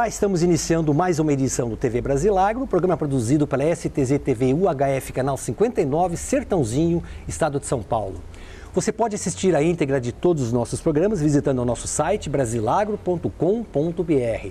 Olá, estamos iniciando mais uma edição do TV Brasilagro, programa produzido pela STZ TV UHF, canal 59, Sertãozinho, estado de São Paulo. Você pode assistir a íntegra de todos os nossos programas visitando o nosso site brasilagro.com.br.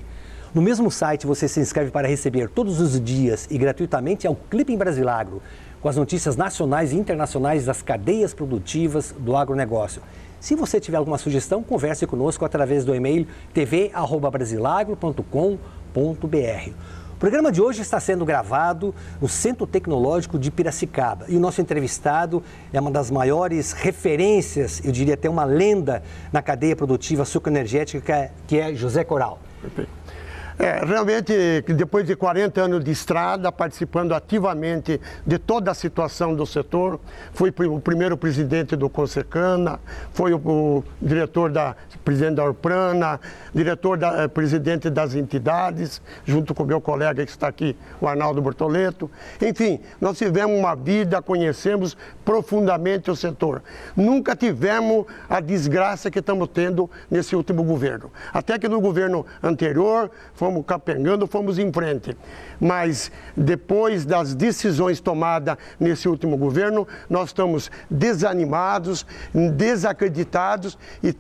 No mesmo site você se inscreve para receber todos os dias e gratuitamente ao Clipe em Brasilagro, com as notícias nacionais e internacionais das cadeias produtivas do agronegócio. Se você tiver alguma sugestão, converse conosco através do e-mail tv@brasilagro.com.br. O programa de hoje está sendo gravado no Centro Tecnológico de Piracicaba e o nosso entrevistado é uma das maiores referências, eu diria até uma lenda, na cadeia produtiva sucroenergética, que é José Coral. Perfeito. Realmente, depois de 40 anos de estrada, participando ativamente de toda a situação do setor, fui o primeiro presidente do Consecana, foi o presidente da Orprana, presidente das entidades, junto com o meu colega que está aqui, o Arnaldo Bortoleto. Enfim, nós tivemos uma vida, conhecemos profundamente o setor. Nunca tivemos a desgraça que estamos tendo nesse último governo. Até que no governo anterior, fomos capengando, fomos em frente. Mas depois das decisões tomadas nesse último governo, nós estamos desanimados, desacreditados e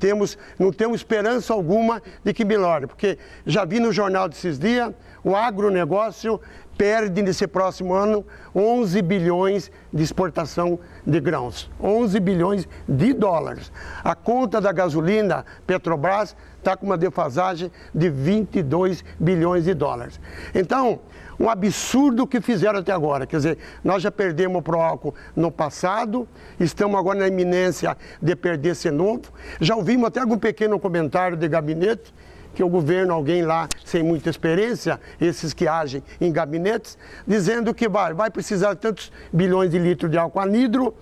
não temos esperança alguma de que melhore. Porque já vi no jornal desses dias, o agronegócio perde nesse próximo ano 11 bilhões de exportação de grãos, 11 bilhões de dólares. A conta da gasolina, Petrobras, está com uma defasagem de 22 bilhões de dólares. Então, um absurdo que fizeram até agora. Quer dizer, nós já perdemos para o álcool no passado, estamos agora na iminência de perder esse novo. Já ouvimos até algum pequeno comentário de gabinete, que o governo, alguém lá sem muita experiência, esses que agem em gabinetes, dizendo que vai precisar de tantos bilhões de litros de álcool anidro.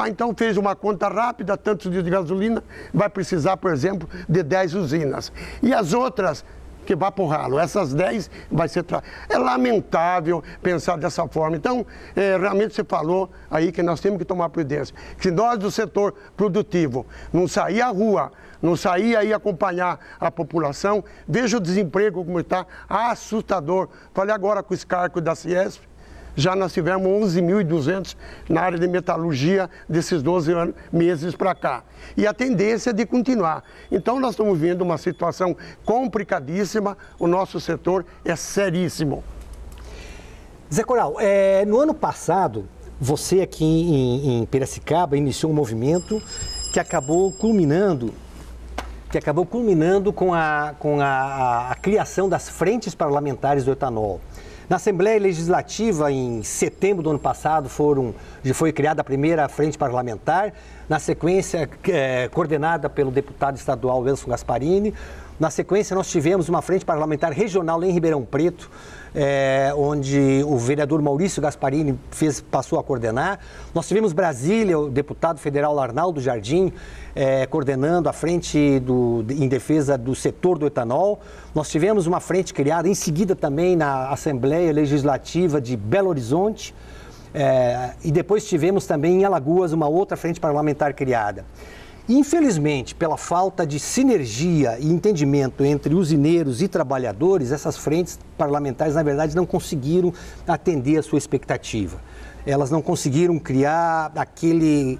Então fez uma conta rápida, tantos litros de gasolina, vai precisar, por exemplo, de 10 usinas. E as outras que vá para o ralo, essas 10 vai ser... É lamentável pensar dessa forma. Então, realmente você falou aí que nós temos que tomar prudência. Se nós do setor produtivo não sair à rua, não sair aí acompanhar a população, veja o desemprego como está, assustador. Falei agora com o Scarco da Ciesp, já nós tivemos 11.200 na área de metalurgia desses 12 meses para cá. E a tendência é de continuar. Então nós estamos vendo uma situação complicadíssima, o nosso setor é seríssimo. Zé Coral, no ano passado, você aqui em Piracicaba iniciou um movimento que acabou culminando com a criação das frentes parlamentares do etanol. Na Assembleia Legislativa, em setembro do ano passado, foi criada a primeira frente parlamentar, na sequência, coordenada pelo deputado estadual Wilson Gasparini. Na sequência, nós tivemos uma frente parlamentar regional em Ribeirão Preto, onde o vereador Maurício Gasparini passou a coordenar. Nós tivemos Brasília, o deputado federal Arnaldo Jardim, coordenando a frente em defesa do setor do etanol. Nós tivemos uma frente criada em seguida também na Assembleia Legislativa de Belo Horizonte. E depois tivemos também em Alagoas uma outra frente parlamentar criada. Infelizmente, pela falta de sinergia e entendimento entre usineiros e trabalhadores, essas frentes parlamentares, na verdade, não conseguiram atender a sua expectativa. Elas não conseguiram criar aquele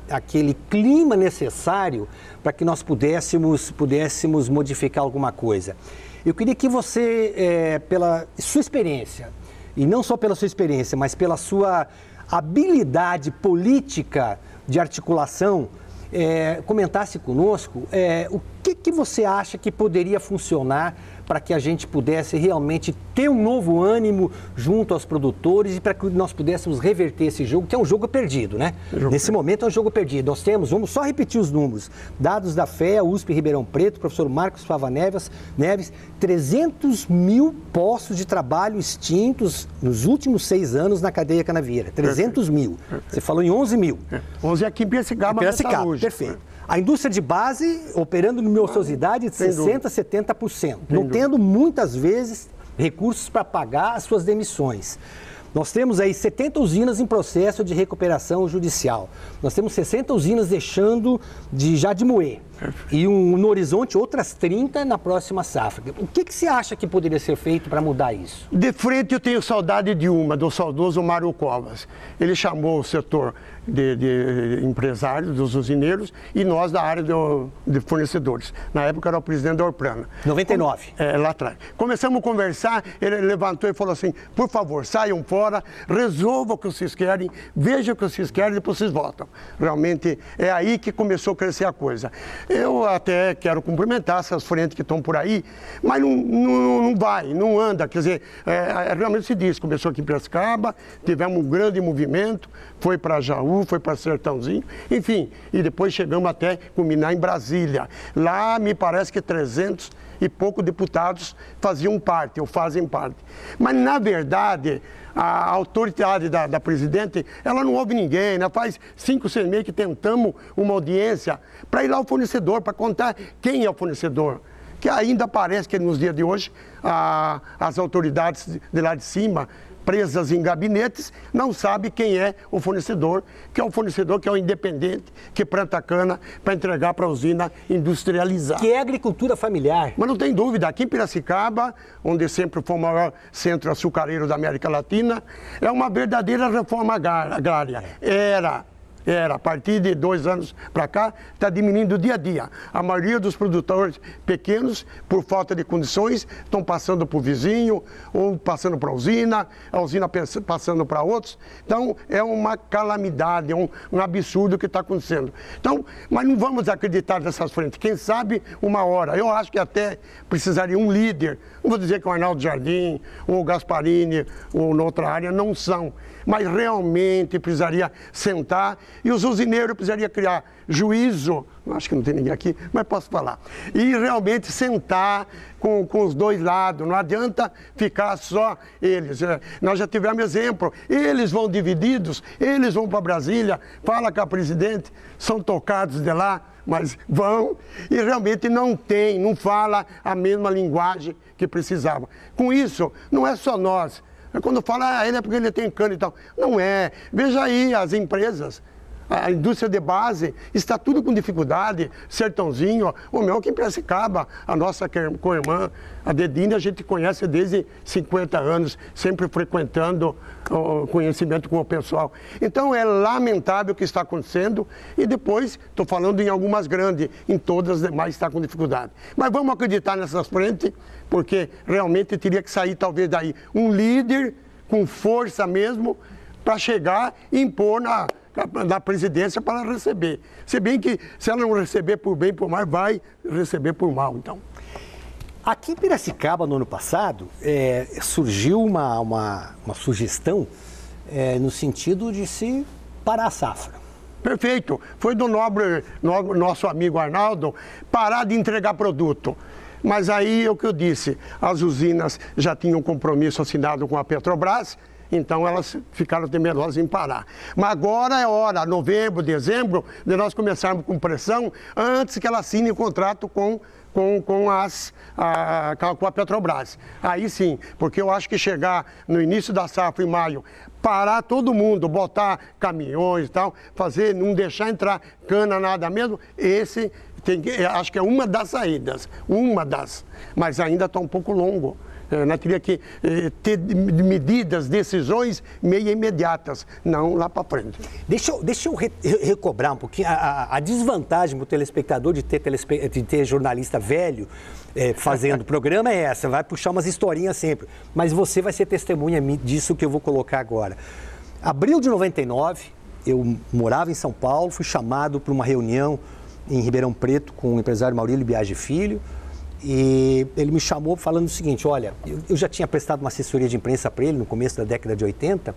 clima necessário para que nós pudéssemos modificar alguma coisa. Eu queria que você, pela sua experiência, e não só pela sua experiência, mas pela sua habilidade política de articulação, comentasse conosco o que você acha que poderia funcionar para que a gente pudesse realmente ter um novo ânimo junto aos produtores e para que nós pudéssemos reverter esse jogo, que é um jogo perdido, né? Nesse momento é um jogo perdido. Nós temos, vamos só repetir os números, dados da FEA, USP Ribeirão Preto, professor Marcos Fava Neves, 300 mil postos de trabalho extintos nos últimos 6 anos na cadeia canavieira. 300 mil. Você falou em 11 mil. 11 aqui em Piracicaba, perfeito. A indústria de base operando numa ociosidade de 60% a 70%, não tendo muitas vezes recursos para pagar as suas demissões. Nós temos aí 70 usinas em processo de recuperação judicial. Nós temos 60 usinas deixando já de moer. E no horizonte outras 30 na próxima safra. O que você acha que poderia ser feito para mudar isso? De frente eu tenho saudade do saudoso Mário Covas. Ele chamou o setor de empresários, dos usineiros, e nós da área de fornecedores. Na época era o presidente da Orplana. 99. Lá atrás. Começamos a conversar, ele levantou e falou assim, por favor, saiam fora, resolvam o que vocês querem, vejam o que vocês querem e depois vocês votam. Realmente é aí que começou a crescer a coisa. Eu até quero cumprimentar essas frentes que estão por aí, mas não vai, não anda. Quer dizer, realmente se diz, começou aqui em Piracicaba, tivemos um grande movimento, foi para Jaú, foi para Sertãozinho, enfim, e depois chegamos até culminar em Brasília. Lá me parece que 300 e poucos deputados faziam parte, ou fazem parte. Mas, na verdade, a autoridade da presidente, ela não ouve ninguém, né? Faz 5, 6 meses que tentamos uma audiência para ir lá ao fornecedor, para contar quem é o fornecedor. Que ainda parece que nos dias de hoje, as autoridades de lá de cima, presas em gabinetes, não sabem quem é o fornecedor, que é o independente, que planta cana para entregar para a usina industrializar. Que é agricultura familiar. Mas não tem dúvida, aqui em Piracicaba, onde sempre foi o maior centro açucareiro da América Latina, é uma verdadeira reforma agrária. A partir de 2 anos para cá, está diminuindo dia a dia. A maioria dos produtores pequenos, por falta de condições, estão passando para o vizinho, ou passando para a usina passando para outros. Então, é uma calamidade, é um absurdo que está acontecendo. Então, mas não vamos acreditar nessas frentes. Quem sabe, uma hora. Eu acho que até precisaria um líder. Não vou dizer que o Arnaldo Jardim, ou o Gasparini, ou noutra área, não são. Mas realmente precisaria sentar e os usineiros precisariam criar juízo, acho que não tem ninguém aqui, mas posso falar, e realmente sentar com os dois lados, não adianta ficar só eles. Nós já tivemos exemplo, eles vão divididos, eles vão para Brasília, fala com a presidente, são tocados de lá, mas vão e realmente não fala a mesma linguagem que precisava. Com isso, não é só nós. Quando fala, ele é porque ele tem cana e tal. Não é. Veja aí as empresas, a indústria de base, está tudo com dificuldade. Sertãozinho, o meu aqui em Piracicaba, a nossa co-irmã, a Dedine, a gente conhece desde 50 anos, sempre frequentando o conhecimento com o pessoal. Então é lamentável o que está acontecendo e depois, estou falando em algumas grandes, em todas as demais está com dificuldade. Mas vamos acreditar nessas frentes, porque realmente teria que sair talvez daí um líder com força mesmo para chegar e impor na presidência para receber. Se bem que se ela não receber por bem, por mal, vai receber por mal, então. Aqui em Piracicaba, no ano passado, surgiu uma sugestão no sentido de se parar a safra. Perfeito. Foi do nosso amigo Arnaldo parar de entregar produto. Mas aí é o que eu disse, as usinas já tinham um compromisso assinado com a Petrobras, então elas ficaram temerosas em parar. Mas agora é hora, novembro, dezembro, de nós começarmos com pressão antes que ela assine o contrato com a Petrobras. Aí sim, porque eu acho que chegar no início da safra, em maio, parar todo mundo, botar caminhões e tal, não deixar entrar cana, nada mesmo, acho que é uma das saídas, mas ainda está um pouco longo. Nós teria que ter medidas, decisões meio imediatas, não lá para frente. Deixa eu recobrar um pouquinho a desvantagem para o telespectador de ter jornalista velho fazendo o programa é essa, vai puxar umas historinhas sempre, mas você vai ser testemunha disso que eu vou colocar agora. Abril de 99, eu morava em São Paulo, fui chamado para uma reunião em Ribeirão Preto com o empresário Maurílio Biagi Filho, e ele me chamou falando o seguinte, olha, eu já tinha prestado uma assessoria de imprensa para ele no começo da década de 80,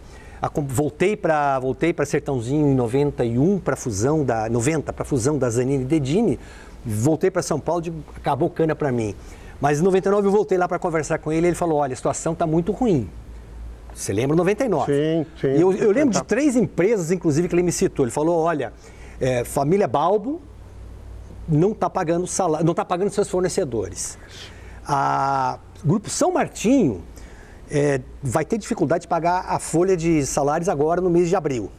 voltei para Sertãozinho em 91 para a fusão da Zanini e Dedini, voltei para São Paulo, acabou cana para mim. Mas em 99 eu voltei lá para conversar com ele, ele falou, olha, a situação está muito ruim. Você lembra 99? Sim. E eu lembro de 3 empresas, inclusive, que ele me citou. Ele falou, olha, família Balbo não está pagando salário, não está pagando seus fornecedores. Grupo São Martinho vai ter dificuldade de pagar a folha de salários agora no mês de abril.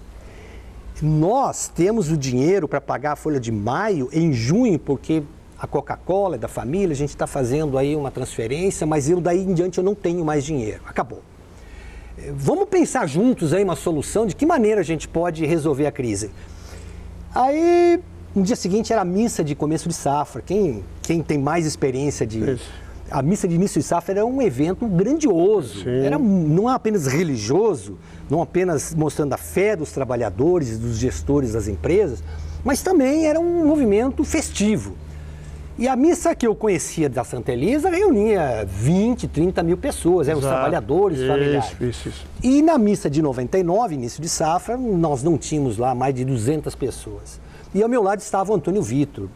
Nós temos o dinheiro para pagar a folha de maio em junho, porque a Coca-Cola é da família, a gente está fazendo aí uma transferência, mas eu daí em diante eu não tenho mais dinheiro. Acabou. Vamos pensar juntos aí uma solução de que maneira a gente pode resolver a crise. Aí, no dia seguinte era a missa de começo de safra. Quem tem mais experiência de... A missa de início de safra era um evento grandioso. Era não apenas religioso, não apenas mostrando a fé dos trabalhadores e dos gestores das empresas, mas também era um movimento festivo. E a missa que eu conhecia da Santa Elisa reunia 20, 30 mil pessoas, eram os trabalhadores, familiares. Isso. E na missa de 99, início de safra, nós não tínhamos lá mais de 200 pessoas. E ao meu lado estava o Antônio Vitor,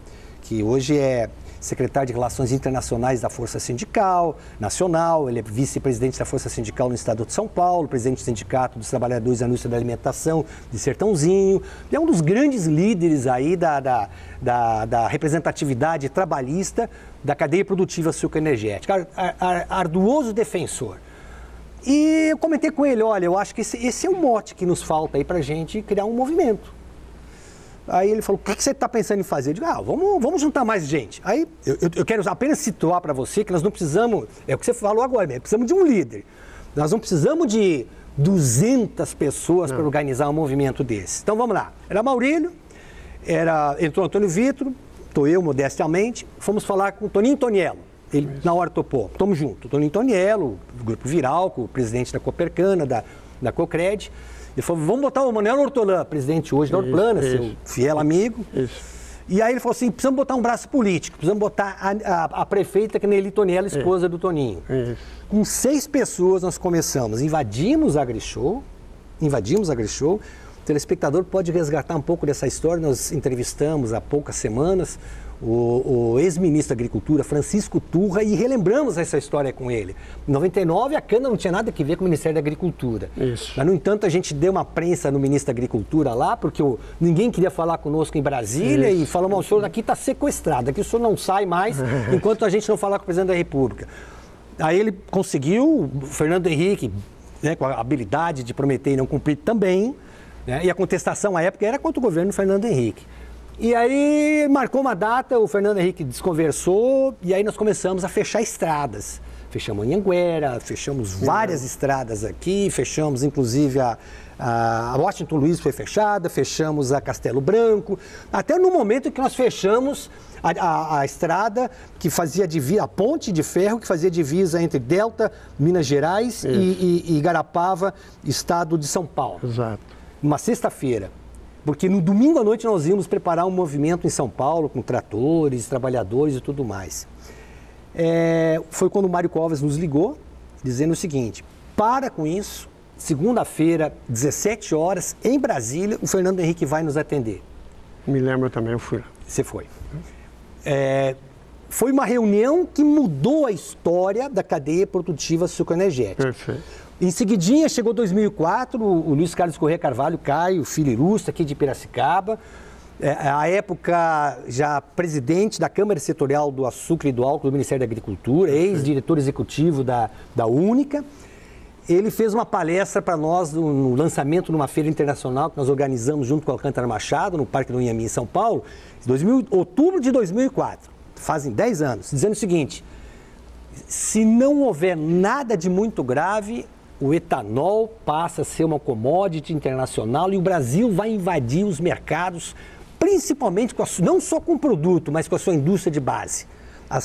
que hoje é secretário de Relações Internacionais da Força Sindical Nacional, ele é vice-presidente da Força Sindical no Estado de São Paulo, presidente do Sindicato dos Trabalhadores da Indústria da Alimentação de Sertãozinho, e é um dos grandes líderes aí da representatividade trabalhista da cadeia produtiva sucroenergética, arduoso defensor. E eu comentei com ele, olha, eu acho que esse é um mote que nos falta aí para a gente criar um movimento. Aí ele falou, o que você está pensando em fazer? Eu digo, vamos juntar mais gente. Aí eu quero apenas situar para você que nós não precisamos, é o que você falou agora mesmo, precisamos de um líder. Nós não precisamos de 200 pessoas para organizar um movimento desse. Então vamos lá. Era Maurílio, entrou Antônio Vitor, estou eu modestamente, fomos falar com o Toninho Toniello. Ele na hora topou, estamos juntos. O Toninho Toniello, do Grupo Viralco, o presidente da Copercana, da Cocred. Ele falou, vamos botar o Manuel Hortolã, presidente hoje da Hortolana, seu fiel amigo. E aí ele falou assim, precisamos botar um braço político, precisamos botar a prefeita, que é Nelly Toniello, esposa do Toninho. Com 6 pessoas nós começamos, invadimos a AgriShow. O telespectador pode resgatar um pouco dessa história, nós entrevistamos há poucas semanas o ex-ministro da Agricultura, Francisco Turra, e relembramos essa história com ele. Em 99, a cana não tinha nada a ver com o Ministério da Agricultura. Mas, no entanto, a gente deu uma prensa no ministro da Agricultura lá, porque ninguém queria falar conosco em Brasília, e falamos, o senhor aqui está sequestrado, aqui o senhor não sai mais, enquanto a gente não falar com o presidente da República. Aí ele conseguiu, o Fernando Henrique, né, com a habilidade de prometer e não cumprir também, né, e a contestação à época era contra o governo do Fernando Henrique. E aí marcou uma data, o Fernando Henrique desconversou e aí nós começamos a fechar estradas. Fechamos Anhanguera, fechamos várias estradas aqui, fechamos inclusive a Washington Luiz foi fechada, fechamos a Castelo Branco, até no momento que nós fechamos a estrada que fazia divisa, a ponte de ferro que fazia divisa entre Delta, Minas Gerais e Igarapava, estado de São Paulo. Exato. Uma sexta-feira. Porque no domingo à noite nós íamos preparar um movimento em São Paulo, com tratores, trabalhadores e tudo mais. Foi quando o Mário Covas nos ligou, dizendo o seguinte, para com isso, segunda-feira, 17 horas, em Brasília, o Fernando Henrique vai nos atender. Me lembro também, eu fui lá. Você foi. Foi uma reunião que mudou a história da cadeia produtiva sucroenergética. Perfeito. Em seguidinha, chegou 2004, o Luiz Carlos Corrêa Carvalho Caio, filho ilustre aqui de Piracicaba, à época já presidente da Câmara Setorial do Açúcar e do Álcool do Ministério da Agricultura, ex-diretor executivo da Única. Ele fez uma palestra para nós no lançamento numa feira internacional que nós organizamos junto com o Alcântara Machado, no Parque do Inhami, em São Paulo, outubro de 2004, fazem 10 anos, dizendo o seguinte, se não houver nada de muito grave, o etanol passa a ser uma commodity internacional e o Brasil vai invadir os mercados, principalmente não só com o produto, mas com a sua indústria de base. A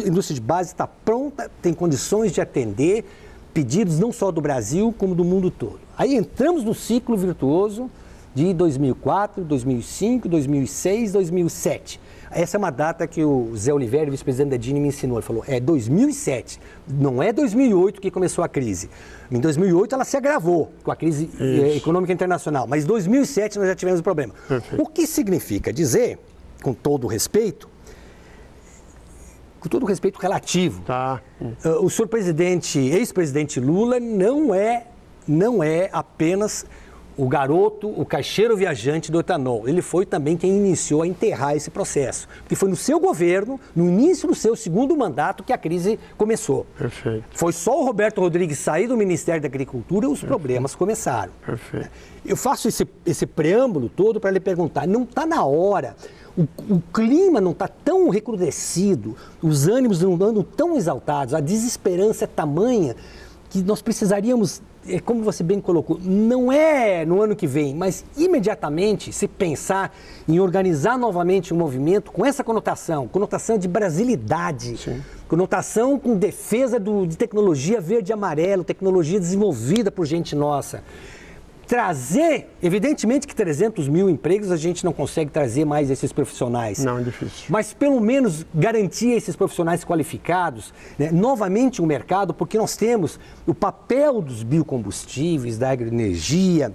indústria de base está pronta, tem condições de atender pedidos não só do Brasil, como do mundo todo. Aí entramos no ciclo virtuoso de 2004, 2005, 2006, 2007. Essa é uma data que o Zé Oliveira, vice-presidente da DINI, me ensinou. Ele falou, é 2007, não é 2008 que começou a crise. Em 2008 ela se agravou com a crise econômica internacional, mas em 2007 nós já tivemos o problema. Perfeito. O que significa dizer, com todo o respeito relativo, o senhor presidente, ex-presidente Lula não é apenas o garoto, o caixeiro viajante do etanol. Ele foi também quem iniciou a enterrar esse processo. Porque foi no seu governo, no início do seu segundo mandato, que a crise começou. Perfeito. Foi só o Roberto Rodrigues sair do Ministério da Agricultura e os problemas começaram. Perfeito. Eu faço esse preâmbulo todo para lhe perguntar, não está na hora, o clima não está tão recrudescido, os ânimos não andam tão exaltados, a desesperança é tamanha que nós precisaríamos, como você bem colocou, não é no ano que vem, mas imediatamente se pensar em organizar novamente um movimento com essa conotação de brasilidade, sim, conotação com defesa de tecnologia verde e amarelo, tecnologia desenvolvida por gente nossa. Trazer, evidentemente que 300 mil empregos a gente não consegue trazer mais esses profissionais. Não, é difícil. Mas pelo menos garantir esses profissionais qualificados, né, novamente o mercado, porque nós temos o papel dos biocombustíveis, da agroenergia,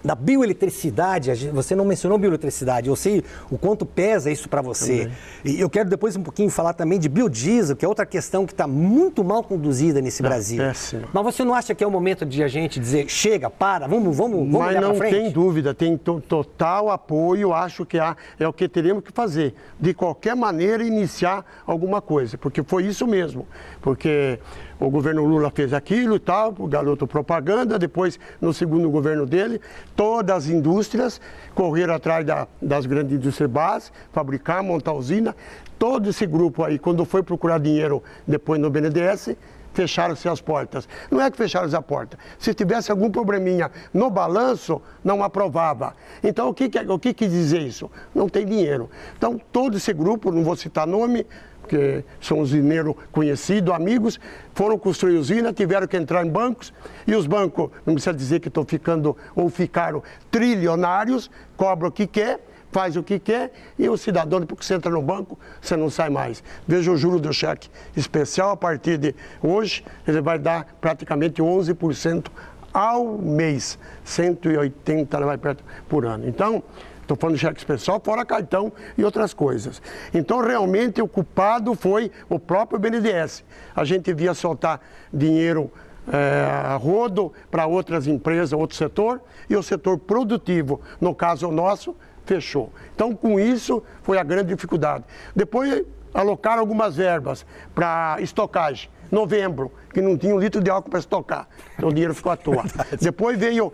da bioeletricidade. Você não mencionou bioeletricidade, eu sei o quanto pesa isso para você. Também. E eu quero depois um pouquinho falar também de biodiesel, que é outra questão que está muito mal conduzida nesse Brasil. Péssimo. Mas você não acha que é o momento de a gente dizer, chega, para, vamos olhar para frente? Mas não tem dúvida, tem total apoio, acho que é o que teremos que fazer. De qualquer maneira, iniciar alguma coisa, porque foi isso mesmo. Porque o governo Lula fez aquilo e tal, o garoto propaganda, depois, no segundo governo dele, todas as indústrias correram atrás das grandes indústrias básicas, fabricar, montar usina. Todo esse grupo aí, quando foi procurar dinheiro depois no BNDES, fecharam-se as portas. Não é que fecharam-se a porta. Se tivesse algum probleminha no balanço, não aprovava. Então, o que quis dizer isso? Não tem dinheiro. Então, todo esse grupo, não vou citar nome, porque são usineiros conhecidos, amigos, foram construir usina, tiveram que entrar em bancos, e os bancos, não precisa dizer que estão ficando ou ficaram trilionários, cobram o que quer, faz o que quer, e o cidadão, depois que você entra no banco, você não sai mais. Veja o juro do cheque especial, a partir de hoje, ele vai dar praticamente 11% ao mês, 180 vai perto por ano. Então, estou falando de cheque especial, fora cartão e outras coisas. Então, realmente, o culpado foi o próprio BNDES. A gente via soltar dinheiro a rodo para outras empresas, outro setor, e o setor produtivo, no caso nosso, fechou. Então, com isso, foi a grande dificuldade. Depois, alocaram algumas verbas para estocagem. Novembro, que não tinha um litro de álcool para estocar. Então, o dinheiro ficou à toa. Depois veio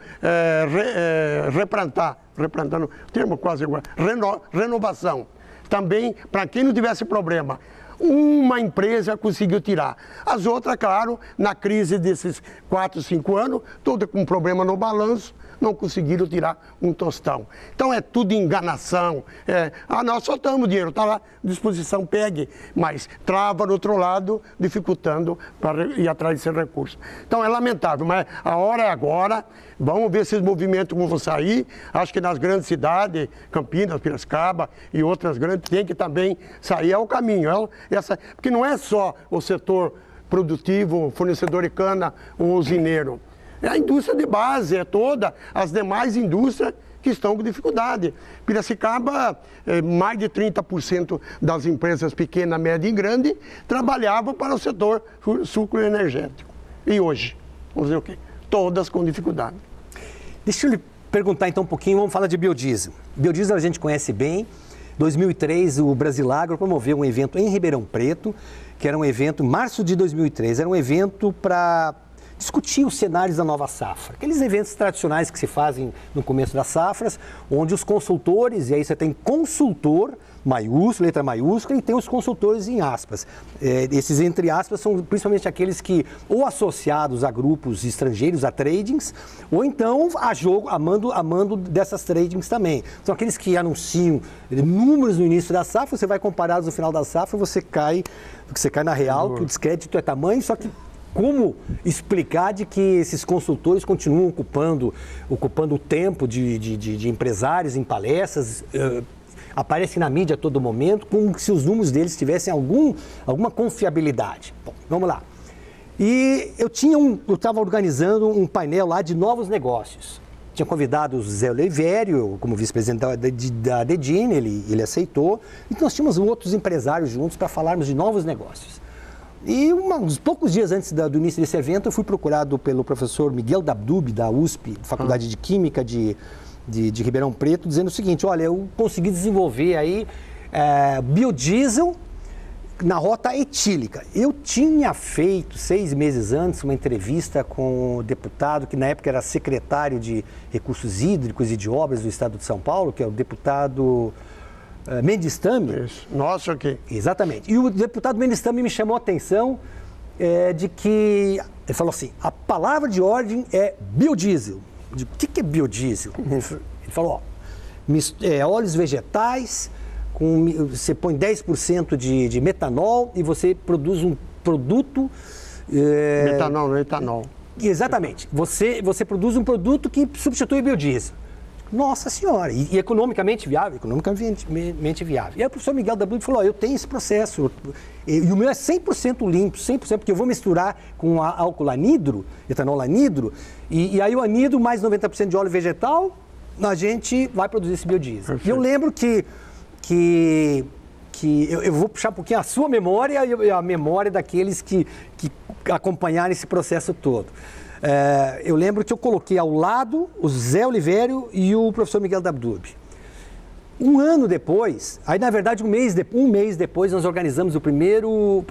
replantando, termo quase igual, renovação. Também, para quem não tivesse problema, uma empresa conseguiu tirar. As outras, claro, na crise desses 4, 5 anos, toda com problema no balanço, não conseguiram tirar um tostão. Então é tudo enganação. Nós soltamos dinheiro, está lá à disposição, pegue, mas trava do outro lado, dificultando para ir atrás desse recurso. Então é lamentável, mas a hora é agora. Vamos ver esses movimentos como vão sair. Acho que nas grandes cidades, Campinas, Piracicaba e outras grandes, tem que também sair. É o caminho. Porque não é só o setor produtivo, fornecedor de cana, o usineiro. É a indústria de base, é toda as demais indústrias que estão com dificuldade. Piracicaba, mais de 30% das empresas pequena, média e grande trabalhavam para o setor sucro energético. E hoje, vamos dizer o quê? Todas com dificuldade. Deixa eu lhe perguntar então um pouquinho, vamos falar de biodiesel. Biodiesel a gente conhece bem. Em 2003, o Brasilagro promoveu um evento em Ribeirão Preto, que era um evento, em março de 2003, era um evento para discutir os cenários da nova safra. Aqueles eventos tradicionais que se fazem no começo das safras, onde os consultores, e aí você tem consultor, maiúsculo, letra maiúscula, e tem os consultores em aspas. Esses entre aspas são principalmente aqueles que ou associados a grupos estrangeiros, a tradings, ou então a mando dessas tradings também. São aqueles que anunciam números no início da safra, você vai comparar no final da safra, você cai na real, que o descrédito é tamanho, só que como explicar de que esses consultores continuam ocupando o tempo de empresários em palestras, aparecem na mídia a todo momento, como se os números deles tivessem alguma confiabilidade. Bom, vamos lá. E eu estava organizando um painel lá de novos negócios. Tinha convidado o Zé Olivério como vice-presidente da Dedine, ele aceitou. E nós tínhamos outros empresários juntos para falarmos de novos negócios. E uns poucos dias antes do início desse evento, eu fui procurado pelo professor Miguel Dabdub, da USP, Faculdade de Química de Ribeirão Preto, dizendo o seguinte: olha, eu consegui desenvolver aí biodiesel na rota etílica. Eu tinha feito, 6 meses antes, uma entrevista com o deputado, que na época era secretário de Recursos Hídricos e de Obras do Estado de São Paulo, que é o deputado Mendes Tami. Isso. Nossa, aqui. Exatamente. E o deputado Mendes Tami me chamou a atenção de que... Ele falou assim, a palavra de ordem é biodiesel. Eu digo, o que é biodiesel? Ele falou, óleos vegetais, você põe 10% de metanol e você produz um produto... Metanol, não é etanol. Exatamente. Você produz um produto que substitui o biodiesel. Nossa Senhora, e economicamente viável? Economicamente viável. E aí o professor Miguel Dabdub falou, eu tenho esse processo, e o meu é 100% limpo, 100%, porque eu vou misturar com álcool anidro, etanol anidro, e aí o anidro mais 90% de óleo vegetal, a gente vai produzir esse biodiesel. Perfeito. E eu lembro que eu vou puxar um pouquinho a sua memória e a memória daqueles que acompanharam esse processo todo. Eu lembro que eu coloquei ao lado o Zé Olivério e o professor Miguel Dabdub. Um ano depois, aí na verdade um mês depois, nós organizamos o primeiro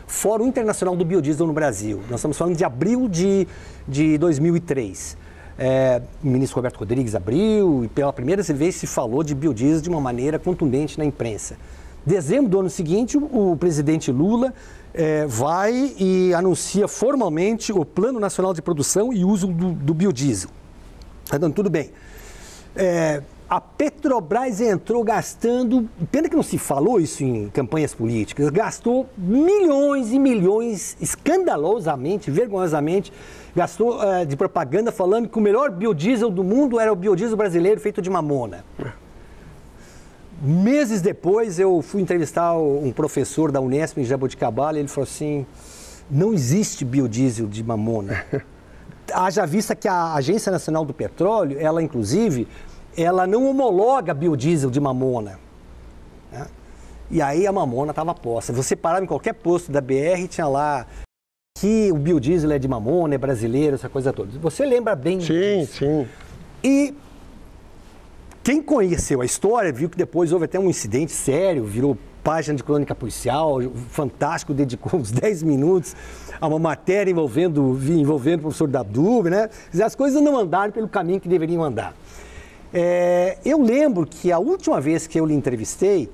Fórum Internacional do Biodiesel no Brasil. Nós estamos falando de abril de 2003. O ministro Roberto Rodrigues abriu e pela primeira vez se falou de biodiesel de uma maneira contundente na imprensa. Dezembro do ano seguinte, o presidente Lula vai e anuncia formalmente o Plano Nacional de Produção e Uso do Biodiesel. Está dando tudo bem. A Petrobras entrou gastando, pena que não se falou isso em campanhas políticas, gastou milhões e milhões, escandalosamente, vergonhosamente, gastou de propaganda falando que o melhor biodiesel do mundo era o biodiesel brasileiro feito de mamona. Meses depois, eu fui entrevistar um professor da Unesp em Jaboticabal e ele falou assim, não existe biodiesel de mamona. Haja vista que a Agência Nacional do Petróleo, ela inclusive, ela não homologa biodiesel de mamona. Né? E aí a mamona estava posta. Você parava em qualquer posto da BR e tinha lá que o biodiesel é de mamona, é brasileiro, essa coisa toda. Você lembra bem disso? Sim, sim. E quem conheceu a história viu que depois houve até um incidente sério, virou página de crônica policial, o Fantástico dedicou uns 10 minutos a uma matéria envolvendo o professor Dabdub, né? As coisas não andaram pelo caminho que deveriam andar. Eu lembro que a última vez que eu lhe entrevistei,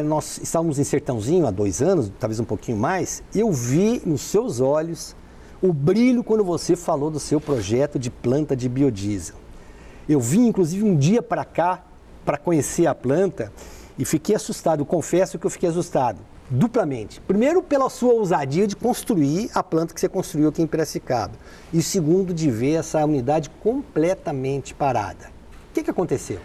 nós estávamos em Sertãozinho há 2 anos, talvez um pouquinho mais, eu vi nos seus olhos o brilho quando você falou do seu projeto de planta de biodiesel. Eu vim, inclusive, um dia para cá, para conhecer a planta, e fiquei assustado. Eu confesso que eu fiquei assustado, duplamente. Primeiro, pela sua ousadia de construir a planta que você construiu aqui em Piracicaba. E segundo, de ver essa unidade completamente parada. O que aconteceu?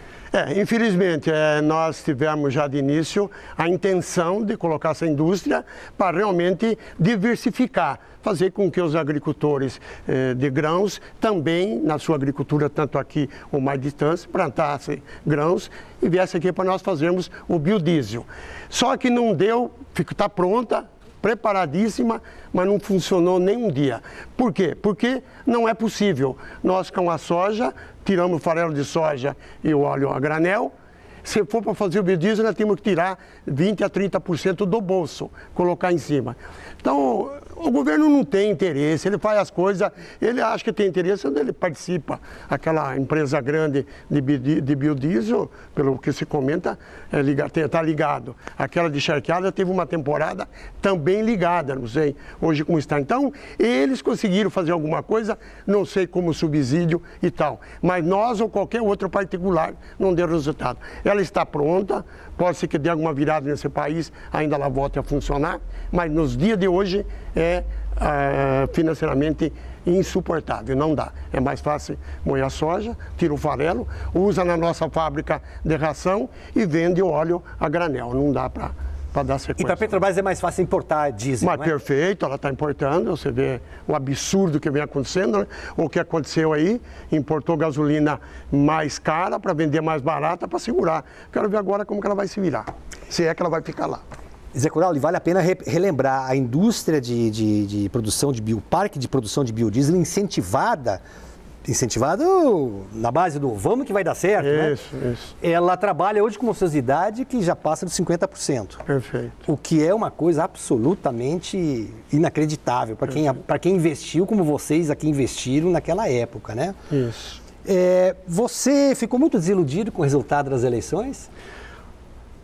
Infelizmente, nós tivemos já de início a intenção de colocar essa indústria para realmente diversificar, fazer com que os agricultores de grãos também, na sua agricultura, tanto aqui ou mais distância, plantassem grãos e viessem aqui para nós fazermos o biodiesel. Só que não deu, está pronta, preparadíssima, mas não funcionou nem um dia. Por quê? Porque não é possível. Nós com a soja, tiramos o farelo de soja e o óleo a granel. Se for para fazer o biodiesel, nós temos que tirar 20% a 30% do bolso, colocar em cima. Então, o governo não tem interesse, ele faz as coisas, ele acha que tem interesse quando ele participa. Aquela empresa grande de biodiesel, pelo que se comenta, está ligado. Aquela de charqueada teve uma temporada também ligada, não sei hoje como está. Então, eles conseguiram fazer alguma coisa, não sei como subsídio e tal. Mas nós ou qualquer outro particular não deu resultado. Ela está pronta, pode ser que dê alguma virada nesse país, ainda ela volte a funcionar, mas nos dias de hoje financeiramente insuportável, não dá. É mais fácil moer a soja, tira o farelo, usa na nossa fábrica de ração e vende o óleo a granel. Não dá para dar sequência. E para a Petrobras é mais fácil importar diesel, mas, não é? Perfeito, ela está importando, você vê o absurdo que vem acontecendo, né? O que aconteceu aí, importou gasolina mais cara para vender mais barata para segurar. Quero ver agora como que ela vai se virar, se é que ela vai ficar lá. Zé Coralli, vale a pena relembrar a indústria de produção o parque de produção de biodiesel incentivado na base do vamos que vai dar certo, isso, né? Isso. Ela trabalha hoje com uma ociosidade que já passa dos 50%. Perfeito. O que é uma coisa absolutamente inacreditável para quem investiu, como vocês aqui investiram naquela época, né? Isso. Você ficou muito desiludido com o resultado das eleições?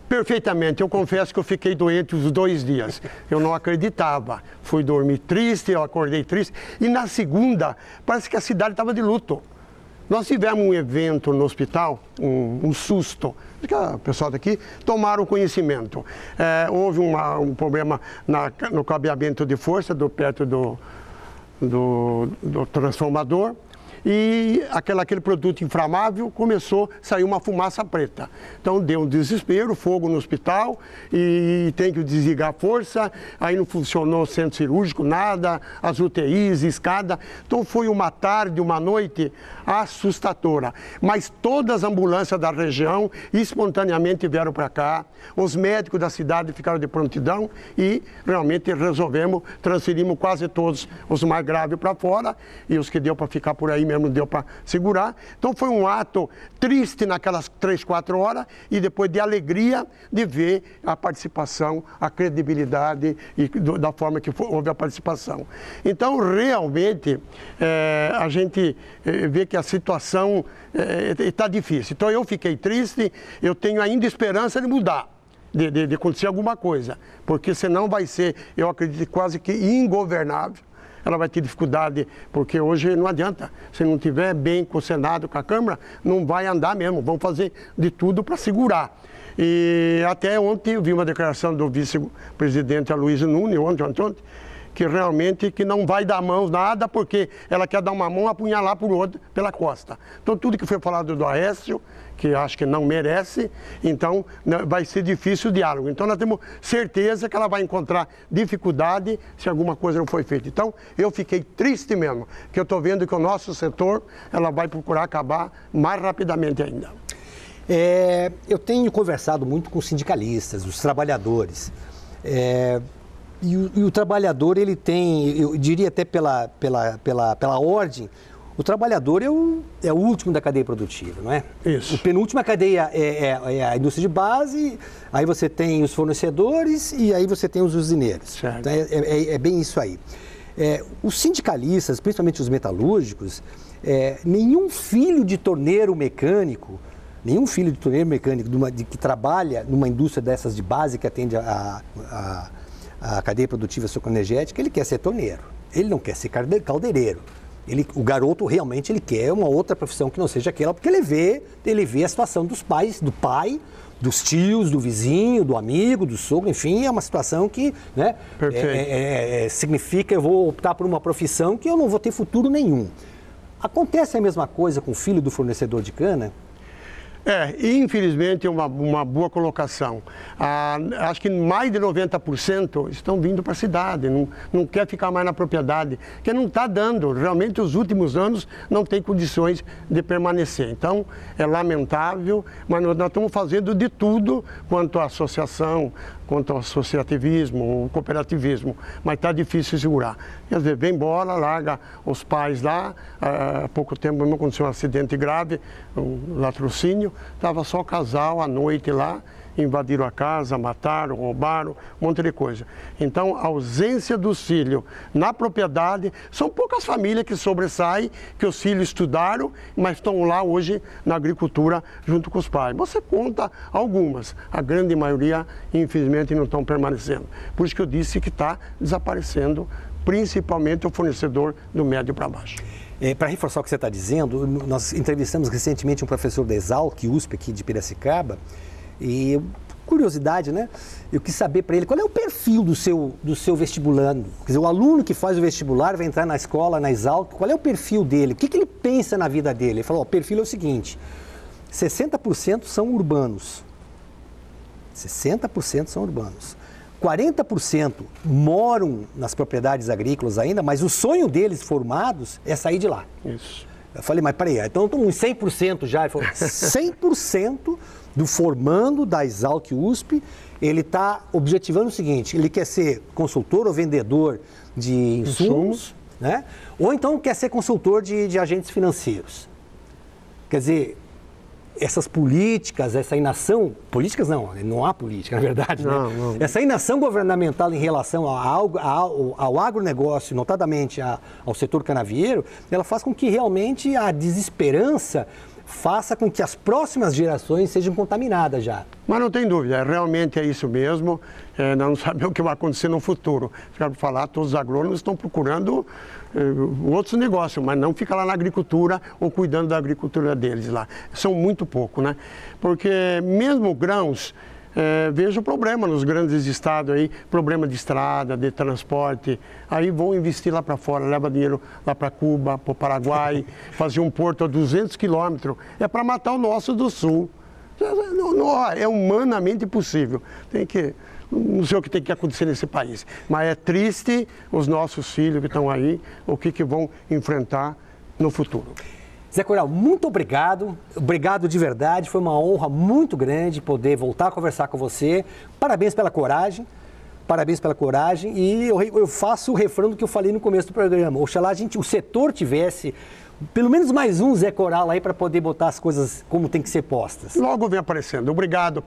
Perfeitamente. Eu confesso que eu fiquei doente os 2 dias. Eu não acreditava. Fui dormir triste, eu acordei triste. E na segunda, parece que a cidade estava de luto. Nós tivemos um evento no hospital, um susto. O pessoal daqui tomaram conhecimento. Houve um problema no cabeamento de força perto do transformador. E aquele produto inflamável começou a sair uma fumaça preta. Então deu um desespero, fogo no hospital e tem que desligar a força, aí não funcionou o centro cirúrgico, nada, as UTIs, escada. Então foi uma tarde, uma noite assustadora. Mas todas as ambulâncias da região espontaneamente vieram para cá, os médicos da cidade ficaram de prontidão e realmente transferimos quase todos os mais graves para fora e os que deu para ficar por aí mesmo deu para segurar. Então foi um ato triste naquelas 3, 4 horas e depois de alegria de ver a participação, a credibilidade e da forma que houve a participação. Então realmente a gente vê que a situação está difícil. Então eu fiquei triste, eu tenho ainda esperança de mudar. De acontecer alguma coisa, porque senão vai ser, eu acredito, quase que ingovernável. Ela vai ter dificuldade, porque hoje não adianta. Se não tiver bem com o Senado, com a Câmara, não vai andar mesmo. Vão fazer de tudo para segurar. E até ontem eu vi uma declaração do vice-presidente Aloysio Nunes, ontem, que realmente que não vai dar mão nada, porque ela quer dar uma mão e apunhalar por outra pela costa. Então tudo que foi falado do Aécio, que acho que não merece, então vai ser difícil o diálogo. Então nós temos certeza que ela vai encontrar dificuldade se alguma coisa não foi feita. Então eu fiquei triste mesmo, que eu estou vendo que o nosso setor, ela vai procurar acabar mais rapidamente ainda. Eu tenho conversado muito com sindicalistas, os trabalhadores. E o trabalhador, ele tem, eu diria até pela ordem, o trabalhador é o último da cadeia produtiva, não é? Isso. A penúltima cadeia é a indústria de base, aí você tem os fornecedores e aí você tem os usineiros. Certo. Então, é bem isso aí. Os sindicalistas, principalmente os metalúrgicos, nenhum filho de torneiro mecânico que trabalha numa indústria dessas de base que atende a cadeia produtiva sucroenergética, ele quer ser torneiro, ele não quer ser caldeireiro. O garoto realmente ele quer uma outra profissão que não seja aquela, porque ele vê a situação dos pais, do pai, dos tios, do vizinho, do amigo, do sogro, enfim, é uma situação que, né, significa eu vou optar por uma profissão que eu não vou ter futuro nenhum. Acontece a mesma coisa com o filho do fornecedor de cana? Infelizmente é uma boa colocação. Acho que mais de 90% estão vindo para a cidade, não quer ficar mais na propriedade, porque não está dando. Realmente, os últimos anos não tem condições de permanecer. Então, é lamentável, mas nós estamos fazendo de tudo quanto à associação, quanto ao associativismo, o cooperativismo, mas está difícil segurar. Quer dizer, vem embora, larga os pais lá. Há pouco tempo aconteceu um acidente grave, um latrocínio, estava só casal à noite lá, invadiram a casa, mataram, roubaram, um monte de coisa. Então, a ausência dos filhos na propriedade, são poucas famílias que sobressaem, que os filhos estudaram, mas estão lá hoje na agricultura junto com os pais. Você conta algumas, a grande maioria, infelizmente, não estão permanecendo. Por isso que eu disse que está desaparecendo, principalmente o fornecedor do médio para baixo. Para reforçar o que você está dizendo, nós entrevistamos recentemente um professor da Exalc, USP, aqui de Piracicaba, e curiosidade, né? Eu quis saber para ele qual é o perfil do seu vestibulando. Quer dizer, o aluno que faz o vestibular vai entrar na escola, na Exalc, qual é o perfil dele? O que ele pensa na vida dele? Ele falou, o perfil é o seguinte, 60% são urbanos. 60% são urbanos. 40% moram nas propriedades agrícolas ainda, mas o sonho deles formados é sair de lá. Isso. Eu falei, mas peraí, então estamos em 100% já. Ele falou, 100% do formando da Exalc USP ele está objetivando o seguinte, ele quer ser consultor ou vendedor de insumos, né? Ou então quer ser consultor de agentes financeiros. Quer dizer, essas políticas, essa inação, políticas não há política, na verdade, né? Não. Essa inação governamental em relação ao agronegócio, notadamente ao setor canavieiro, ela faz com que realmente a desesperança faça com que as próximas gerações sejam contaminadas já. Mas não tem dúvida, realmente é isso mesmo. Nós não sabemos o que vai acontecer no futuro. Quero falar, todos os agrônomos estão procurando outros negócios, mas não fica lá na agricultura ou cuidando da agricultura deles lá. São muito pouco, né? Porque mesmo grãos, vejo problema nos grandes estados aí, problema de estrada, de transporte, aí vão investir lá para fora, leva dinheiro lá para Cuba, para o Paraguai, fazer um porto a 200 quilômetros, é para matar o nosso do sul. É humanamente impossível. Não sei o que tem que acontecer nesse país, mas é triste os nossos filhos que estão aí, o que vão enfrentar no futuro. Zé Coral, muito obrigado de verdade, foi uma honra muito grande poder voltar a conversar com você, parabéns pela coragem e eu faço o refrão do que eu falei no começo do programa, oxalá o setor tivesse pelo menos mais um Zé Coral aí para poder botar as coisas como tem que ser postas. Logo vem aparecendo, obrigado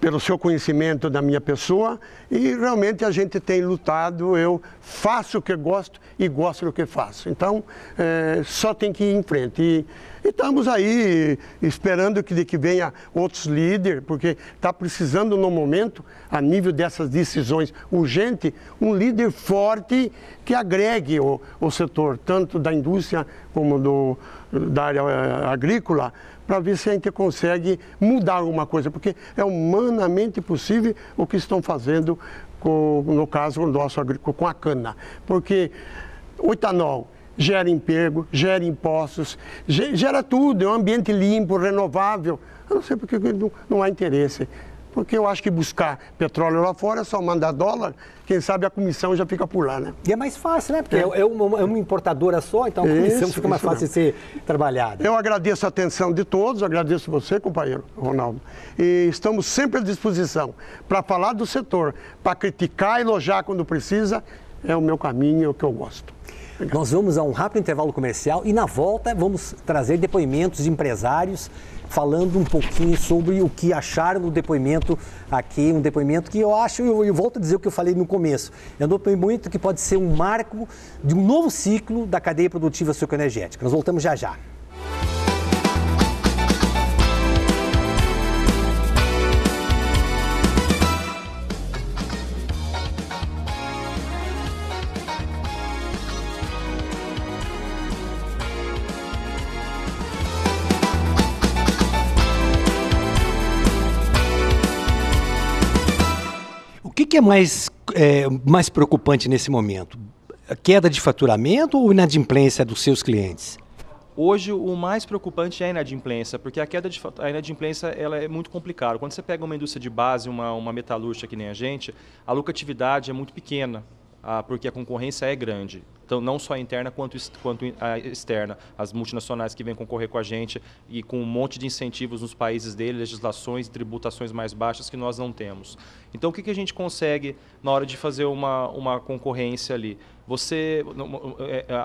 pelo seu conhecimento da minha pessoa e realmente a gente tem lutado, eu faço o que gosto e gosto do que faço. Então, só tem que ir em frente. E estamos aí esperando que venha outros líderes, porque está precisando no momento, a nível dessas decisões urgentes, um líder forte que agregue o setor, tanto da indústria como da área agrícola, para ver se a gente consegue mudar alguma coisa, porque é humanamente possível o que estão fazendo, no caso do nosso agrícola, com a cana. Porque o etanol gera emprego, gera impostos, gera tudo, é um ambiente limpo, renovável. Eu não sei porque não há interesse. Porque eu acho que buscar petróleo lá fora é só mandar dólar, quem sabe a comissão já fica por lá, né? E é mais fácil, né? Porque é uma importadora só, então a comissão fica mais fácil de ser trabalhada. Eu agradeço a atenção de todos, agradeço você, companheiro Ronaldo. E estamos sempre à disposição para falar do setor, para criticar, elogiar quando precisa, é o meu caminho, é o que eu gosto. Obrigado. Nós vamos a um rápido intervalo comercial e na volta vamos trazer depoimentos de empresários falando um pouquinho sobre o que acharam do depoimento aqui, um depoimento que eu acho, eu volto a dizer o que eu falei no começo, é um depoimento que pode ser um marco de um novo ciclo da cadeia produtiva sucroenergética. Nós voltamos já já. O que é mais preocupante nesse momento? A queda de faturamento ou inadimplência dos seus clientes? Hoje, o mais preocupante é a inadimplência, porque a inadimplência ela é muito complicada. Quando você pega uma indústria de base, uma metalúrgica que nem a gente, a lucratividade é muito pequena, porque a concorrência é grande. Então, não só a interna quanto a externa. As multinacionais que vêm concorrer com a gente e com um monte de incentivos nos países dele, legislações e tributações mais baixas que nós não temos. Então, o que a gente consegue na hora de fazer uma concorrência ali? Você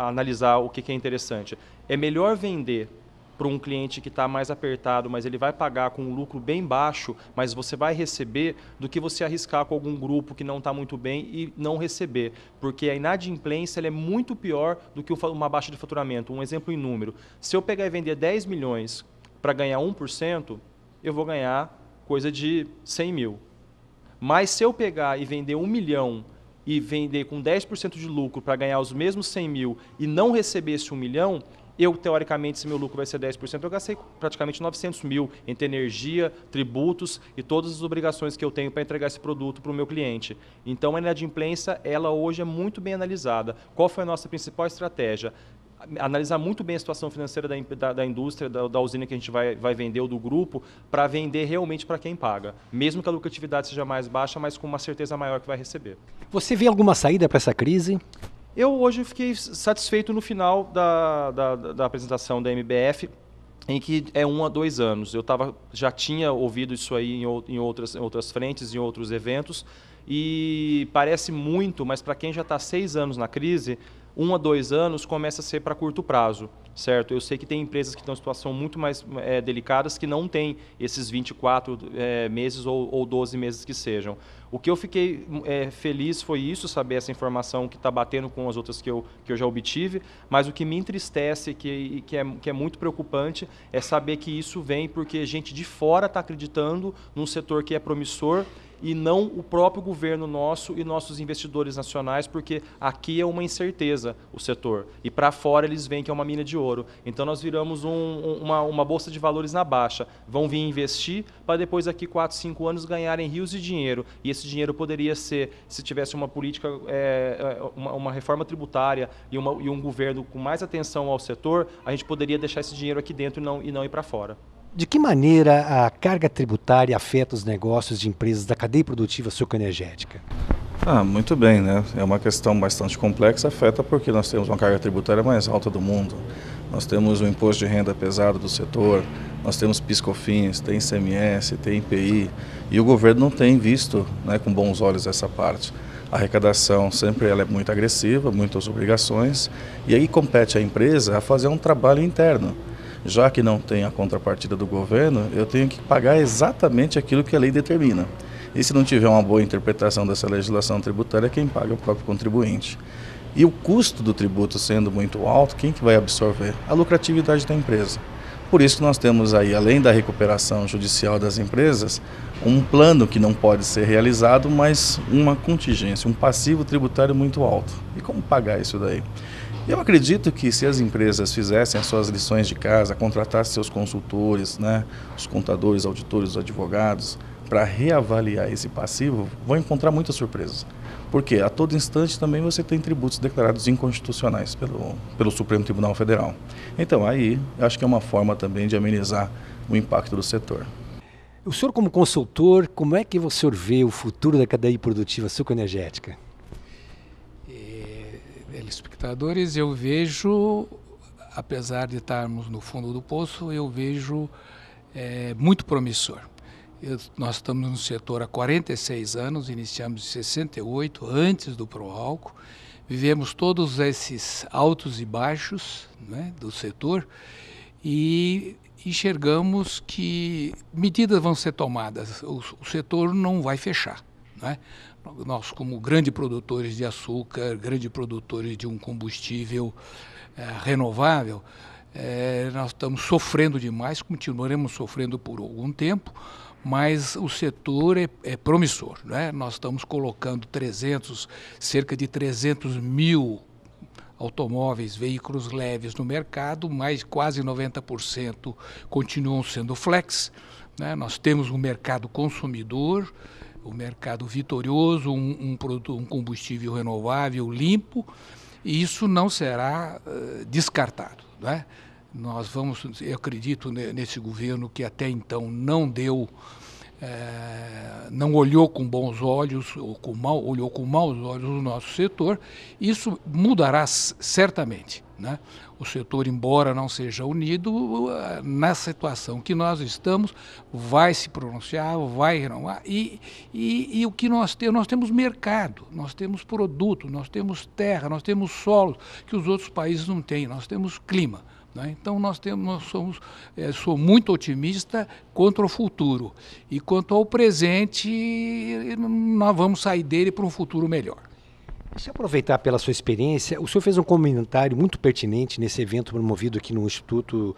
analisar o que é interessante. É melhor vender para um cliente que está mais apertado, mas ele vai pagar com um lucro bem baixo, mas você vai receber, do que você arriscar com algum grupo que não está muito bem e não receber. Porque a inadimplência ela é muito pior do que uma baixa de faturamento. Um exemplo em número. Se eu pegar e vender 10 milhões para ganhar 1%, eu vou ganhar coisa de 100 mil. Mas se eu pegar e vender 1 milhão e vender com 10% de lucro para ganhar os mesmos 100 mil e não receber esse 1 milhão, eu, teoricamente, se meu lucro vai ser 10%, eu gastei praticamente 900 mil entre energia, tributos e todas as obrigações que eu tenho para entregar esse produto para o meu cliente. Então, a inadimplência, ela hoje é muito bem analisada. Qual foi a nossa principal estratégia? Analisar muito bem a situação financeira da indústria, da usina que a gente vai vender ou do grupo, para vender realmente para quem paga. Mesmo que a lucratividade seja mais baixa, mas com uma certeza maior que vai receber. Você vê alguma saída para essa crise? Eu hoje fiquei satisfeito no final da apresentação da MBF. em que é 1 a 2 anos. Eu já tinha ouvido isso aí em outras frentes, em outros eventos, e parece muito, mas para quem já está 6 anos na crise, 1 a 2 anos começa a ser para curto prazo, certo? Eu sei que tem empresas que estão em situação muito mais delicadas que não têm esses 24 meses ou 12 meses que sejam. O que eu fiquei feliz foi isso, saber essa informação que está batendo com as outras que eu já obtive, mas o que me entristece, que é muito preocupante, é saber que isso vem porque gente de fora está acreditando num setor que é promissor e não o próprio governo nosso e nossos investidores nacionais, porque aqui é uma incerteza o setor. E para fora eles veem que é uma mina de ouro. Então nós viramos uma bolsa de valores na baixa. Vão vir investir para depois aqui 4, 5 anos ganharem rios de dinheiro. E esse dinheiro poderia ser, se tivesse uma política, uma reforma tributária e um governo com mais atenção ao setor, a gente poderia deixar esse dinheiro aqui dentro e não ir para fora. De que maneira a carga tributária afeta os negócios de empresas da cadeia produtiva sucroenergética? Muito bem, né? É uma questão bastante complexa, afeta porque nós temos uma carga tributária mais alta do mundo. Nós temos o imposto de renda pesado do setor, nós temos PIS/COFINS, tem ICMS, tem IPI, e o governo não tem visto, né, com bons olhos essa parte. A arrecadação sempre ela é muito agressiva, muitas obrigações, e aí compete à empresa a fazer um trabalho interno. Já que não tem a contrapartida do governo, eu tenho que pagar exatamente aquilo que a lei determina. E se não tiver uma boa interpretação dessa legislação tributária, quem paga é o próprio contribuinte. E o custo do tributo sendo muito alto, quem que vai absorver? A lucratividade da empresa. Por isso que nós temos aí, além da recuperação judicial das empresas, um plano que não pode ser realizado, mas uma contingência, um passivo tributário muito alto. E como pagar isso daí? Eu acredito que se as empresas fizessem as suas lições de casa, contratassem seus consultores, né, os contadores, auditores, os advogados, para reavaliar esse passivo, vão encontrar muitas surpresas. Porque a todo instante também você tem tributos declarados inconstitucionais pelo Supremo Tribunal Federal. Então aí, acho que é uma forma também de amenizar o impacto do setor. O senhor como consultor, como é que o senhor vê o futuro da cadeia produtiva sucroenergética? Telespectadores, eu vejo, apesar de estarmos no fundo do poço, eu vejo muito promissor. Nós estamos no setor há 46 anos, iniciamos em 68, antes do Proálcool, vivemos todos esses altos e baixos, né, do setor e enxergamos que medidas vão ser tomadas, o setor não vai fechar, né? Nós, como grandes produtores de açúcar, grandes produtores de um combustível renovável, nós estamos sofrendo demais, continuaremos sofrendo por algum tempo, mas o setor é promissor, né? Nós estamos colocando cerca de 300 mil automóveis, veículos leves no mercado, mas quase 90% continuam sendo flex, né? Nós temos um mercado consumidor, um mercado vitorioso, um combustível renovável, limpo, e isso não será descartado, né? Eu acredito nesse governo que até então não olhou com bons olhos, olhou com maus olhos o nosso setor. Isso mudará certamente, né? O setor, embora não seja unido, na situação que nós estamos, vai se pronunciar, vai renovar. E o que nós temos mercado, nós temos produto, nós temos terra, nós temos solo que os outros países não têm, nós temos clima. Então sou muito otimista quanto ao futuro e quanto ao presente nós vamos sair dele para um futuro melhor. Deixa eu aproveitar pela sua experiência, o senhor fez um comentário muito pertinente nesse evento promovido aqui no Instituto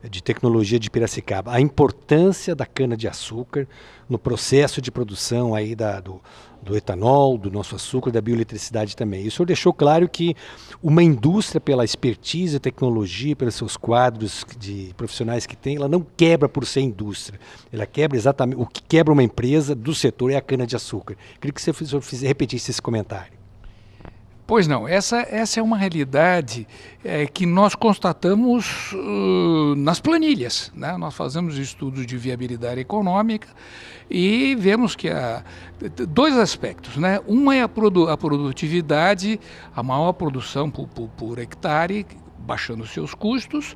de Tecnologia de Piracicaba, a importância da cana-de-açúcar no processo de produção aí do etanol, do nosso açúcar, da bioeletricidade também. E o senhor deixou claro que uma indústria, pela expertise, tecnologia, pelos seus quadros de profissionais que tem, ela não quebra por ser indústria. Ela quebra exatamente, o que quebra uma empresa do setor é a cana-de-açúcar. Queria que o senhor repetisse esse comentário. Pois não, essa é uma realidade que nós constatamos nas planilhas, né? Nós fazemos estudos de viabilidade econômica e vemos que há dois aspectos, né? Uma é a produtividade, a maior produção por hectare, baixando seus custos,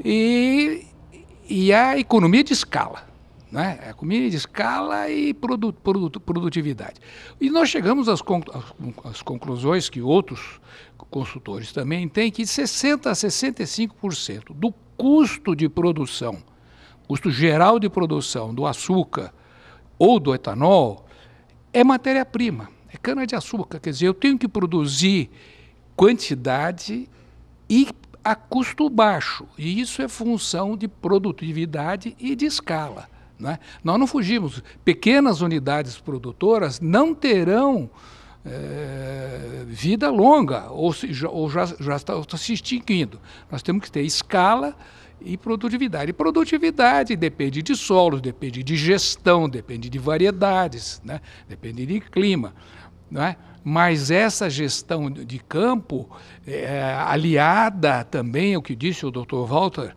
e e a economia de escala. Né? A economia de escala e produtividade. E nós chegamos às conclusões que outros consultores também têm, que 60% a 65% do custo de produção, custo geral de produção do açúcar ou do etanol, é matéria-prima, é cana-de-açúcar. Quer dizer, eu tenho que produzir quantidade e a custo baixo. E isso é função de produtividade e de escala. Né? Nós não fugimos. Pequenas unidades produtoras não terão vida longa, ou já está se extinguindo. Nós temos que ter escala e produtividade. E produtividade depende de solos, depende de gestão, depende de variedades, né? Depende de clima. Né? Mas essa gestão de campo, aliada também ao que disse o Dr. Walter,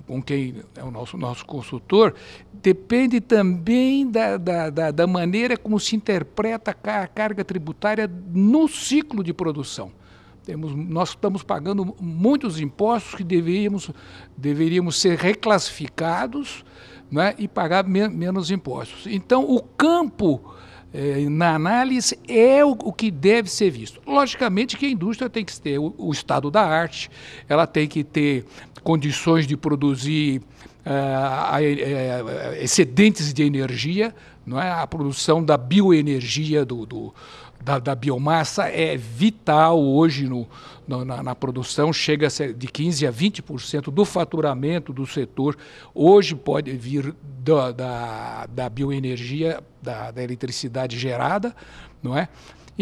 com quem é o nosso consultor, depende também da maneira como se interpreta a carga tributária no ciclo de produção. Nós estamos pagando muitos impostos que deveríamos ser reclassificados, né, e pagar menos impostos. Então, o campo, na análise, é o que deve ser visto. Logicamente que a indústria tem que ter o estado da arte, ela tem que ter condições de produzir excedentes de energia, não é? A produção da bioenergia da biomassa é vital hoje na produção, chega a ser de 15% a 20% do faturamento do setor. Hoje pode vir da bioenergia, da eletricidade gerada, não é?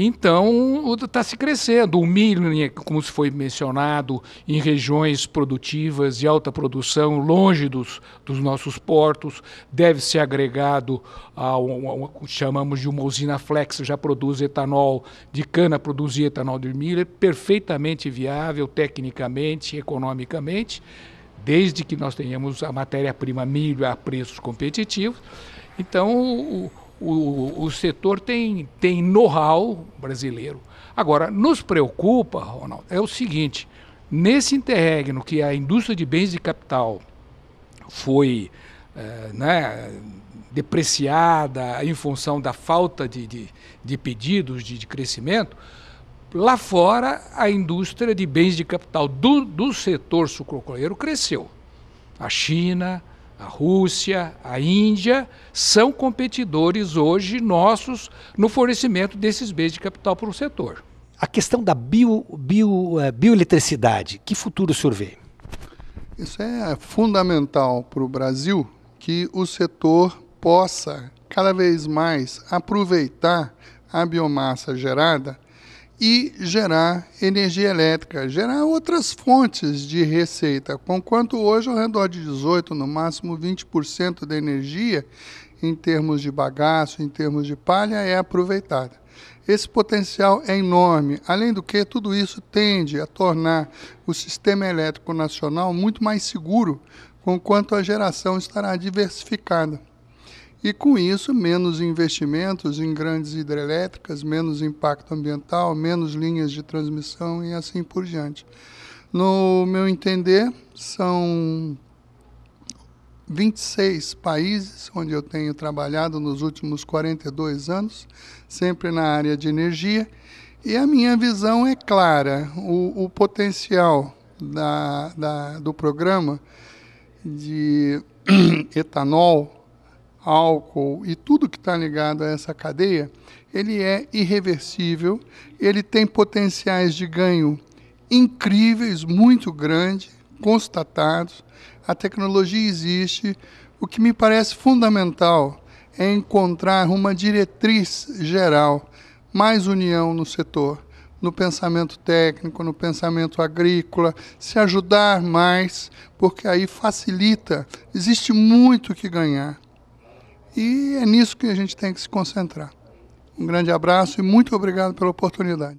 Então, está se crescendo. O milho, como foi mencionado, em regiões produtivas de alta produção, longe dos nossos portos, deve ser agregado chamamos de uma usina flex, já produz etanol de cana, produzir etanol de milho, é perfeitamente viável, tecnicamente, economicamente, desde que nós tenhamos a matéria-prima milho a preços competitivos. Então, o setor tem know-how brasileiro. Agora, nos preocupa, Ronaldo, é o seguinte: nesse interregno que a indústria de bens de capital foi depreciada em função da falta de pedidos de crescimento, lá fora a indústria de bens de capital do setor sucroalcooleiro cresceu. A China, a Rússia, a Índia são competidores hoje nossos no fornecimento desses bens de capital para o setor. A questão da bioeletricidade, que futuro o senhor vê? Isso é fundamental para o Brasil, que o setor possa cada vez mais aproveitar a biomassa gerada e gerar energia elétrica, gerar outras fontes de receita, conquanto hoje ao redor de 18%, no máximo 20% da energia, em termos de bagaço, em termos de palha, é aproveitada. Esse potencial é enorme, além do que tudo isso tende a tornar o sistema elétrico nacional muito mais seguro, conquanto a geração estará diversificada. E com isso, menos investimentos em grandes hidrelétricas, menos impacto ambiental, menos linhas de transmissão e assim por diante. No meu entender, são 26 países onde eu tenho trabalhado nos últimos 42 anos, sempre na área de energia, e a minha visão é clara. O potencial do programa de etanol, álcool e tudo que está ligado a essa cadeia, ele é irreversível, ele tem potenciais de ganho incríveis, muito grandes, constatados. A tecnologia existe. O que me parece fundamental é encontrar uma diretriz geral, mais união no setor, no pensamento técnico, no pensamento agrícola, se ajudar mais, porque aí facilita. Existe muito o que ganhar. E é nisso que a gente tem que se concentrar. Um grande abraço e muito obrigado pela oportunidade.